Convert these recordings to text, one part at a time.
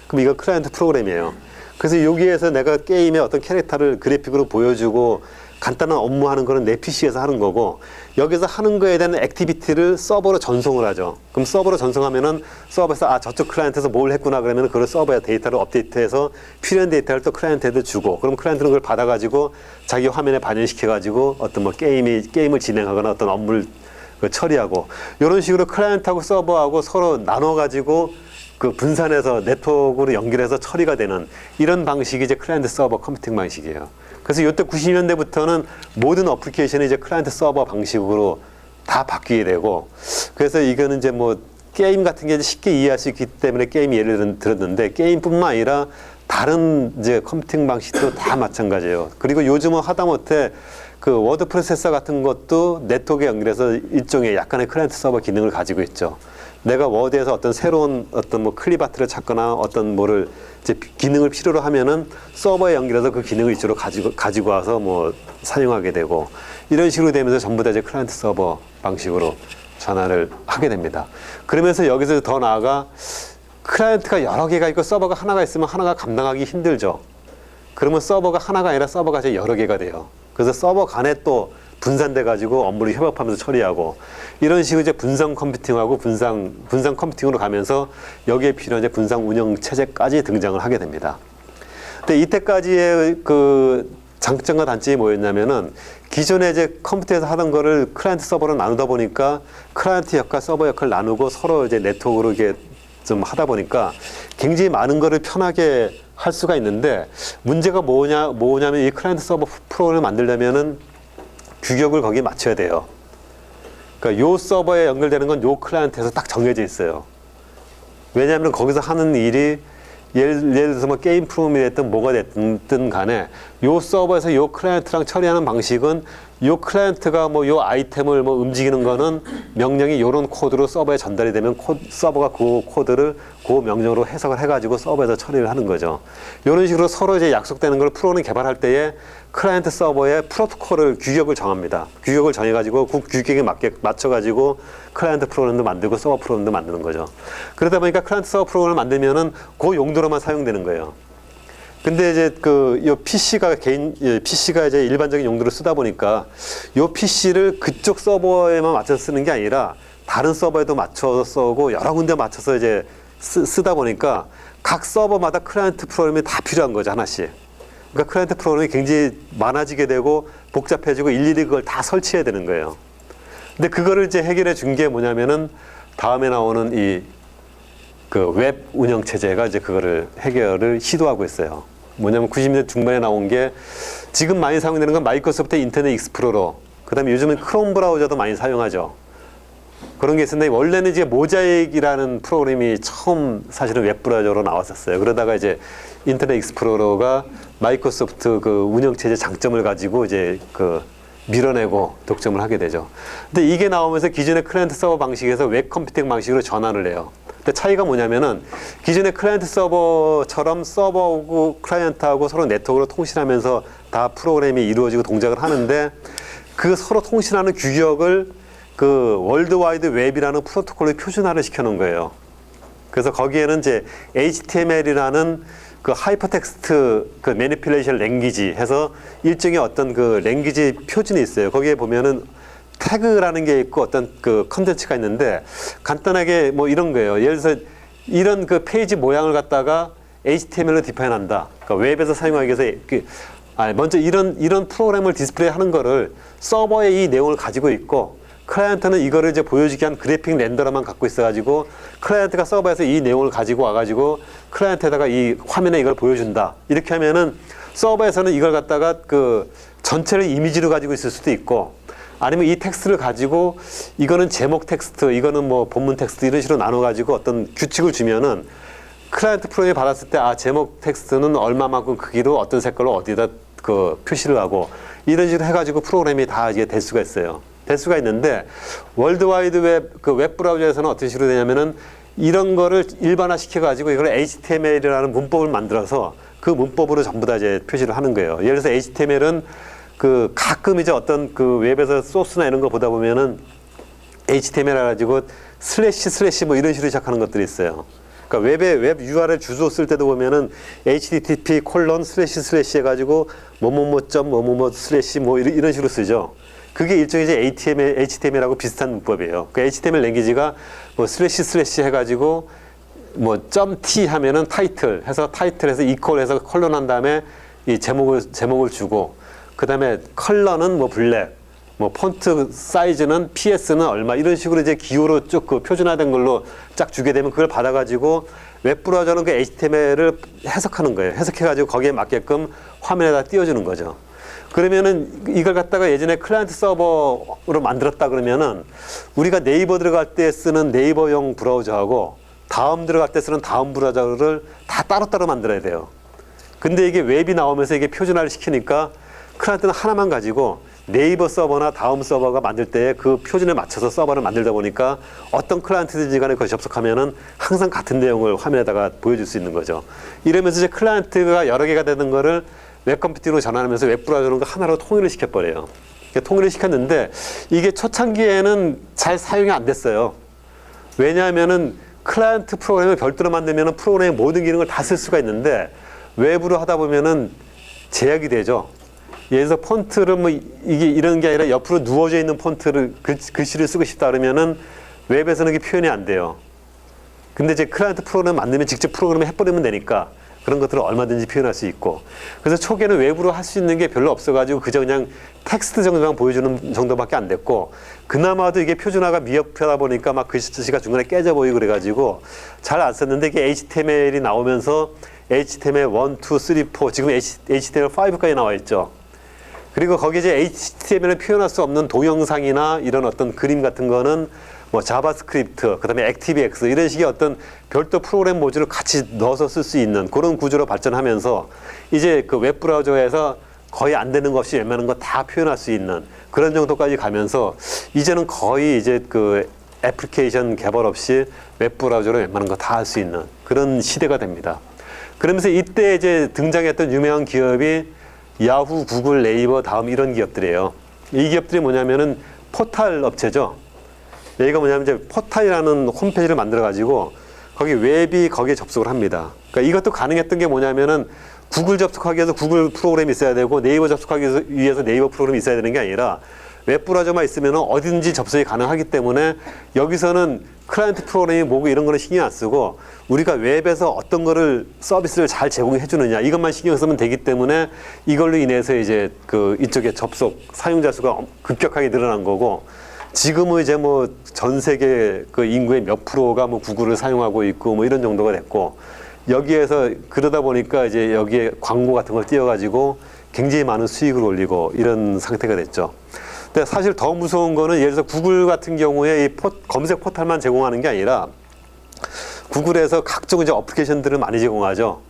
그럼 이거 클라이언트 프로그램이에요. 그래서 여기에서 내가 게임의 어떤 캐릭터를 그래픽으로 보여주고 간단한 업무하는 거는 내 PC에서 하는 거고, 여기서 하는 거에 대한 액티비티를 서버로 전송을 하죠. 그럼 서버로 전송하면은 서버에서 아 저쪽 클라이언트에서 뭘 했구나 그러면 그걸 서버에 데이터를 업데이트해서 필요한 데이터를 또 클라이언트에도 주고, 그럼 클라이언트는 그걸 받아가지고 자기 화면에 반영시켜가지고 어떤 뭐 게임을 진행하거나 어떤 업무를 처리하고, 이런 식으로 클라이언트하고 서버하고 서로 나눠가지고 그 분산해서 네트워크로 연결해서 처리가 되는 이런 방식이 이제 클라이언트 서버 컴퓨팅 방식이에요. 그래서 이때 90년대부터는 모든 어플리케이션이 이제 클라이언트 서버 방식으로 다 바뀌게 되고, 그래서 이거는 이제 뭐 게임 같은 게 쉽게 이해할 수 있기 때문에 게임 예를 들었는데, 게임뿐만 아니라 다른 이제 컴퓨팅 방식도 다 마찬가지예요. 그리고 요즘은 하다못해 그 워드 프로세서 같은 것도 네트워크에 연결해서 일종의 약간의 클라이언트 서버 기능을 가지고 있죠. 내가 워드에서 어떤 새로운 어떤 뭐 클립 아트를 찾거나 어떤 뭐를 이제 기능을 필요로 하면은 서버에 연결해서 그 기능을 이쪽으로 가지고 와서 뭐 사용하게 되고, 이런 식으로 되면서 전부 다 이제 클라이언트 서버 방식으로 전환을 하게 됩니다. 그러면서 여기서 더 나아가 클라이언트가 여러 개가 있고 서버가 하나가 있으면 하나가 감당하기 힘들죠. 그러면 서버가 하나가 아니라 서버가 이제 여러 개가 돼요. 그래서 서버 간에 또 분산돼 가지고 업무를 협업하면서 처리하고, 이런 식으로 이제 분산 컴퓨팅하고 분산 컴퓨팅으로 가면서 여기에 필요한 이제 분산 운영 체제까지 등장을 하게 됩니다. 근데 이때까지의 그 장점과 단점이 뭐였냐면은, 기존에 이제 컴퓨터에서 하던 거를 클라이언트 서버로 나누다 보니까 클라이언트 역할, 서버 역할 나누고 서로 이제 네트워크로 이게 좀 하다 보니까 굉장히 많은 거를 편하게 할 수가 있는데, 문제가 뭐냐면 이 클라이언트 서버 프로그램을 만들려면은 규격을 거기에 맞춰야 돼요. 그러니까 요 서버에 연결되는 건 요 클라이언트에서 딱 정해져 있어요. 왜냐하면 거기서 하는 일이 예를 들어서 뭐 게임 프로그램이 됐든 뭐가 됐든 간에 요 서버에서 요 클라이언트랑 처리하는 방식은, 요 클라이언트가 뭐 요 아이템을 뭐 움직이는 거는 명령이 요런 코드로 서버에 전달이 되면 서버가 그 코드를 그 명령으로 해석을 해가지고 서버에서 처리를 하는 거죠. 이런 식으로 서로 이제 약속되는 걸 프로그램 개발할 때에 클라이언트 서버에 프로토콜을, 규격을 정합니다. 규격을 정해가지고 그 규격에 맞춰가지고 클라이언트 프로그램도 만들고 서버 프로그램도 만드는 거죠. 그러다 보니까 클라이언트 서버 프로그램을 만들면은 그 용도로만 사용되는 거예요. 근데 이제 요 PC가 이제 일반적인 용도로 쓰다 보니까 요 PC를 그쪽 서버에만 맞춰서 쓰는 게 아니라 다른 서버에도 맞춰서 쓰고 여러 군데 맞춰서 이제 쓰다 보니까 각 서버마다 클라이언트 프로그램이 다 필요한 거죠, 하나씩. 그러니까 클라이언트 프로그램이 굉장히 많아지게 되고 복잡해지고 일일이 그걸 다 설치해야 되는 거예요. 근데 그거를 이제 해결해 준 게 뭐냐면은 다음에 나오는 이 그 웹 운영 체제가 이제 그거를 해결을 시도하고 있어요. 뭐냐면 90년대 중반에 나온 게, 지금 많이 사용되는 건 마이크로소프트 인터넷 익스플로러, 그다음에 요즘은 크롬 브라우저도 많이 사용하죠. 그런 게 있었는데, 원래는 이제 모자익이라는 프로그램이 처음 사실은 웹 브라우저로 나왔었어요. 그러다가 이제 인터넷 익스플로러가 마이크로소프트 그 운영 체제 장점을 가지고 이제 그 밀어내고 독점을 하게 되죠. 근데 이게 나오면서 기존의 클라이언트 서버 방식에서 웹 컴퓨팅 방식으로 전환을 해요. 근데 차이가 뭐냐면은, 기존의 클라이언트 서버처럼 서버하고 클라이언트하고 서로 네트워크로 통신하면서 다 프로그램이 이루어지고 동작을 하는데, 그 서로 통신하는 규격을 그 월드와이드 웹이라는 프로토콜로 표준화를 시켜놓은 거예요. 그래서 거기에는 이제 HTML이라는 그 하이퍼텍스트 그 매니플레이션 랭귀지 해서 일종의 어떤 그 랭귀지 표준이 있어요. 거기에 보면은 태그라는 게 있고 어떤 그 컨텐츠가 있는데, 간단하게 뭐 이런 거예요. 예를 들어서 이런 그 페이지 모양을 갖다가 HTML로 디파인한다. 그러니까 웹에서 사용하기 위해서 먼저 이런 프로그램을 디스플레이 하는 거를 서버에 이 내용을 가지고 있고, 클라이언트는 이거를 이제 보여주기 위한 그래픽 렌더러만 갖고 있어가지고, 클라이언트가 서버에서 이 내용을 가지고 와가지고 클라이언트에다가 이 화면에 이걸 보여준다. 이렇게 하면은 서버에서는 이걸 갖다가 그 전체를 이미지로 가지고 있을 수도 있고, 아니면 이 텍스트를 가지고 이거는 제목 텍스트, 이거는 뭐 본문 텍스트, 이런 식으로 나눠가지고 어떤 규칙을 주면은 클라이언트 프로그램이 받았을 때, 아, 제목 텍스트는 얼마만큼 크기로 어떤 색깔로 어디다 그 표시를 하고, 이런 식으로 해가지고 프로그램이 다 이게 될 수가 있어요. 될 수가 있는데, 월드와이드 웹, 그 웹 브라우저에서는 어떤 식으로 되냐면은, 이런 거를 일반화 시켜가지고 이걸 HTML이라는 문법을 만들어서 그 문법으로 전부 다 이제 표시를 하는 거예요. 예를 들어서 HTML은 그 가끔 이제 어떤 그 웹에서 소스나 이런 거 보다 보면은 HTML 해가지고 슬래시 뭐 이런 식으로 시작하는 것들이 있어요. 그러니까 웹 URL 주소 쓸 때도 보면은 http:// 해가지고 뭐뭐뭐.뭐뭐뭐/ 뭐 이런 식으로 쓰죠. 그게 일종의 이제 HTML하고 비슷한 문법이에요. 그 HTML 랭귀지가 뭐 // 해가지고 뭐 .t 하면은 타이틀 해서 타이틀에서 이퀄 해서 컬런한 다음에 이 제목을 주고, 그 다음에 컬러는 뭐 블랙, 뭐 폰트 사이즈는 PS는 얼마, 이런 식으로 이제 기호로 쭉 그 표준화된 걸로 쫙 주게 되면 그걸 받아가지고 웹브라우저는 그 HTML을 해석하는 거예요. 해석해가지고 거기에 맞게끔 화면에다 띄워주는 거죠. 그러면은 이걸 갖다가 예전에 클라이언트 서버로 만들었다 그러면은 우리가 네이버 들어갈 때 쓰는 네이버용 브라우저하고 다음 들어갈 때 쓰는 다음 브라우저를 다 따로따로 만들어야 돼요. 근데 이게 웹이 나오면서 이게 표준화를 시키니까 클라이언트는 하나만 가지고 네이버 서버나 다음 서버가 만들 때 그 표준에 맞춰서 서버를 만들다 보니까 어떤 클라이언트든지 간에 거기 접속하면은 항상 같은 내용을 화면에다가 보여줄 수 있는 거죠. 이러면서 이제 클라이언트가 여러 개가 되는 거를 웹 컴퓨팅으로 전환하면서 웹 브라우저는 하나로 통일을 시켜버려요. 통일을 시켰는데 이게 초창기에는 잘 사용이 안 됐어요. 왜냐하면은 클라이언트 프로그램을 별도로 만들면 프로그램의 모든 기능을 다 쓸 수가 있는데 웹으로 하다 보면은 제약이 되죠. 예를 들어서 폰트를 뭐 이게 이런 게 아니라 옆으로 누워져 있는 폰트를 글씨를 쓰고 싶다 그러면은 웹에서는 이게 표현이 안 돼요. 근데 이제 클라이언트 프로그램 만들면 직접 프로그램을 해버리면 되니까 그런 것들을 얼마든지 표현할 수 있고, 그래서 초기에는 웹으로 할 수 있는 게 별로 없어가지고 그저 그냥 텍스트 정도만 보여주는 정도밖에 안 됐고, 그나마도 이게 표준화가 미흡하다 보니까 막 글씨가 중간에 깨져 보이고 그래가지고 잘 안 썼는데, 이게 HTML이 나오면서 HTML 1, 2, 3, 4 지금 HTML5까지 나와 있죠. 그리고 거기에 이제 HTML을 표현할 수 없는 동영상이나 이런 어떤 그림 같은 거는 뭐 자바스크립트, 그다음에 액티브엑스 이런 식의 어떤 별도 프로그램 모듈을 같이 넣어서 쓸 수 있는 그런 구조로 발전하면서 이제 그 웹 브라우저에서 거의 안 되는 것 없이 웬만한 거 다 표현할 수 있는 그런 정도까지 가면서 이제는 거의 이제 그 애플리케이션 개발 없이 웹 브라우저로 웬만한 거 다 할 수 있는 그런 시대가 됩니다. 그러면서 이때 이제 등장했던 유명한 기업이 야후, 구글, 네이버, 다음 이런 기업들이에요. 이 기업들이 뭐냐면은 포탈 업체죠. 여기가 뭐냐면 이제 포탈이라는 홈페이지를 만들어 가지고 거기 웹이 거기에 접속을 합니다. 그러니까 이것도 가능했던 게 뭐냐면은 구글 접속하기 위해서 구글 프로그램이 있어야 되고 네이버 접속하기 위해서 네이버 프로그램이 있어야 되는 게 아니라 웹 브라우저만 있으면 어디든지 접속이 가능하기 때문에 여기서는 클라이언트 프로그램이 뭐고 이런 거는 신경 안 쓰고 우리가 웹에서 어떤 거를 서비스를 잘 제공해 주느냐 이것만 신경 쓰면 되기 때문에 이걸로 인해서 이제 그 이쪽에 접속 사용자 수가 급격하게 늘어난 거고, 지금은 이제 뭐 전 세계 그 인구의 몇 프로가 뭐 구글을 사용하고 있고 뭐 이런 정도가 됐고, 여기에서 그러다 보니까 이제 여기에 광고 같은 걸 띄워가지고 굉장히 많은 수익을 올리고 이런 상태가 됐죠. 근데 사실 더 무서운 거는 예를 들어서 구글 같은 경우에 이 검색 포털만 제공하는 게 아니라 구글에서 각종 이제 어플리케이션들을 많이 제공하죠.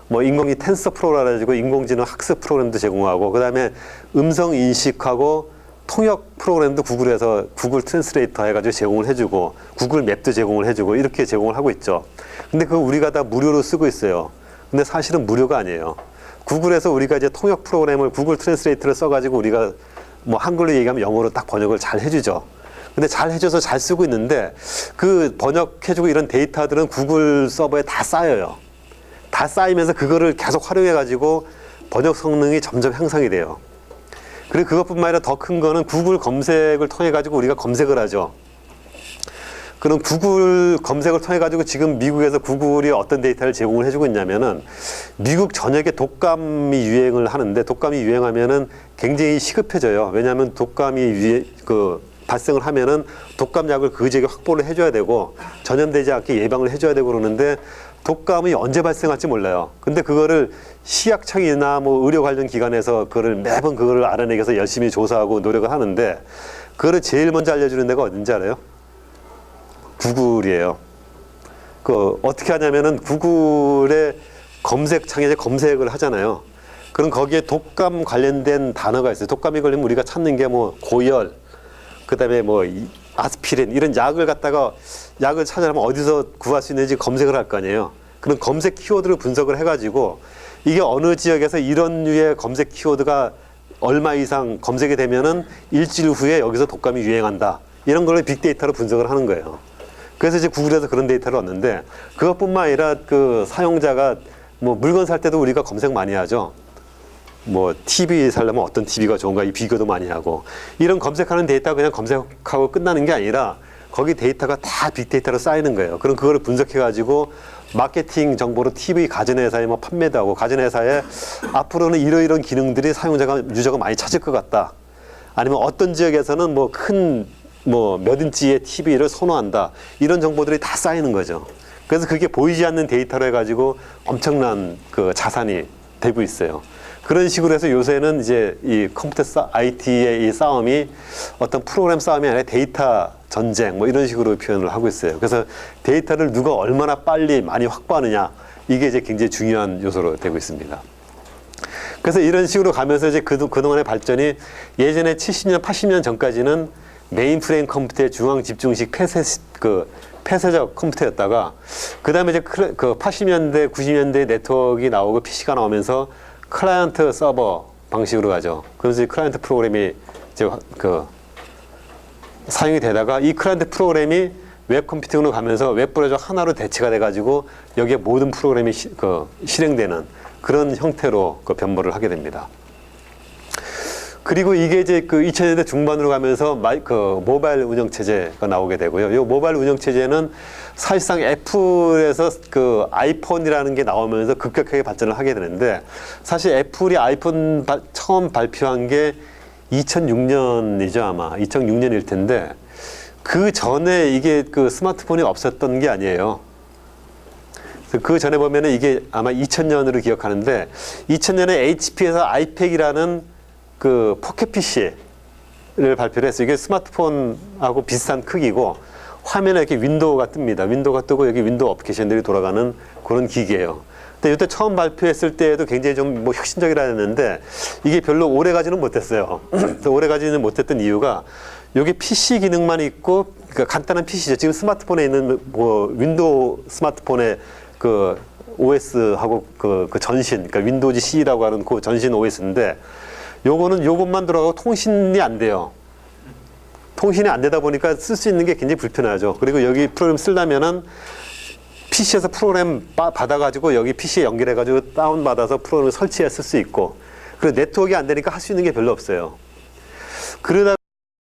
뭐 인공이 텐서 프로라 가지고 인공지능 학습 프로그램도 제공하고, 그다음에 음성 인식하고 통역 프로그램도 구글에서 구글 트랜스레이터 해가지고 제공을 해주고 구글 맵도 제공을 해주고 이렇게 제공을 하고 있죠. 근데 그거 우리가 다 무료로 쓰고 있어요. 근데 사실은 무료가 아니에요. 구글에서 우리가 이제 통역 프로그램을 구글 트랜스레이터를 써가지고 우리가 뭐 한글로 얘기하면 영어로 딱 번역을 잘 해주죠. 근데 잘 해줘서 잘 쓰고 있는데 그 번역해주고 이런 데이터들은 구글 서버에 다 쌓여요. 다 쌓이면서 그거를 계속 활용해가지고 번역 성능이 점점 향상이 돼요. 그리고 그것뿐만 아니라 더 큰 거는 구글 검색을 통해 가지고 우리가 검색을 하죠. 그럼 구글 검색을 통해 가지고 지금 미국에서 구글이 어떤 데이터를 제공을 해주고 있냐면은 미국 전역에 독감이 유행을 하는데, 독감이 유행하면은 굉장히 시급해져요. 왜냐하면 독감이 발생을 하면은 독감약을 그 지역에 확보를 해줘야 되고 전염되지 않게 예방을 해줘야 되고 그러는데 독감이 언제 발생할지 몰라요. 근데 그거를 식약청이나 뭐 의료 관련 기관에서 그거를 매번 그거를 알아내기 위해서 열심히 조사하고 노력을 하는데, 그거를 제일 먼저 알려주는 데가 어딘지 알아요? 구글이에요. 그 어떻게 하냐면은 구글의 검색창에 이제 검색을 하잖아요. 그럼 거기에 독감 관련된 단어가 있어요. 독감이 걸리면 우리가 찾는 게 뭐 고열, 그다음에 뭐 아스피린 이런 약을 찾아내면 어디서 구할 수 있는지 검색을 할 거 아니에요. 그런 검색 키워드를 분석을 해가지고 이게 어느 지역에서 이런 류의 검색 키워드가 얼마 이상 검색이 되면은 일주일 후에 여기서 독감이 유행한다. 이런 걸 빅데이터로 분석을 하는 거예요. 그래서 이제 구글에서 그런 데이터를 얻는데 그것뿐만 아니라 그 사용자가 뭐 물건 살 때도 우리가 검색 많이 하죠. 뭐 TV 살려면 어떤 TV가 좋은가 이 비교도 많이 하고 이런 검색하는 데이터가 그냥 검색하고 끝나는 게 아니라 거기 데이터가 다 빅데이터로 쌓이는 거예요. 그럼 그거를 분석해 가지고 마케팅 정보로 TV 가전회사에 뭐 판매도 하고 가전회사에 앞으로는 이러이러한 기능들이 사용자가 유저가 많이 찾을 것 같다. 아니면 어떤 지역에서는 뭐 큰 뭐 몇 인치의 TV를 선호한다. 이런 정보들이 다 쌓이는 거죠. 그래서 그게 보이지 않는 데이터로 해가지고 엄청난 그 자산이 되고 있어요. 그런 식으로 해서 요새는 이제 이 컴퓨터 IT의 이 싸움이 어떤 프로그램 싸움이 아니라 데이터 전쟁 뭐 이런 식으로 표현을 하고 있어요. 그래서 데이터를 누가 얼마나 빨리 많이 확보하느냐 이게 이제 굉장히 중요한 요소로 되고 있습니다. 그래서 이런 식으로 가면서 이제 그동안의 발전이 예전에 70년, 80년 전까지는 메인프레임 컴퓨터의 중앙 집중식 폐쇄적 컴퓨터였다가 그 다음에 이제 그 80년대, 90년대 네트워크가 나오고 PC가 나오면서 클라이언트 서버 방식으로 가죠. 그래서 이 클라이언트 프로그램이 이제 그 사용이 되다가 이 클라이언트 프로그램이 웹 컴퓨팅으로 가면서 웹 브라우저 하나로 대체가 돼가지고 여기에 모든 프로그램이 실행되는 그런 형태로 그 변모를 하게 됩니다. 그리고 이게 이제 그 2000년대 중반으로 가면서 모바일 운영 체제가 나오게 되고요. 이 모바일 운영 체제는 사실상 애플에서 그 아이폰이라는 게 나오면서 급격하게 발전을 하게 되는데 사실 애플이 아이폰 처음 발표한 게 2006년이죠, 아마. 2006년일 텐데 그 전에 이게 그 스마트폰이 없었던 게 아니에요. 그 전에 보면은 이게 아마 2000년으로 기억하는데 2000년에 HP에서 아이팩이라는 그 포켓 PC를 발표를 했어요. 이게 스마트폰하고 비슷한 크기고 화면에 이렇게 윈도우가 뜹니다. 윈도우가 뜨고 여기 윈도우 어플리케이션들이 돌아가는 그런 기기예요. 근데 이때 처음 발표했을 때에도 굉장히 좀 뭐 혁신적이라 했는데 이게 별로 오래 가지는 못했어요. 오래 가지는 못했던 이유가 이게 PC 기능만 있고 그러니까 간단한 PC죠. 지금 스마트폰에 있는 뭐 윈도우 스마트폰의 그 OS하고 그 전신, 그러니까 윈도우즈 C라고 하는 그 전신 OS인데 요것만 들어가고 통신이 안 돼요. 통신이 안 되다 보니까 쓸 수 있는 게 굉장히 불편하죠. 그리고 여기 프로그램 쓰려면은 PC에서 프로그램 받아가지고 여기 PC에 연결해가지고 다운받아서 프로그램을 설치해 쓸 수 있고 그리고 네트워크가 안 되니까 할 수 있는 게 별로 없어요. 그러다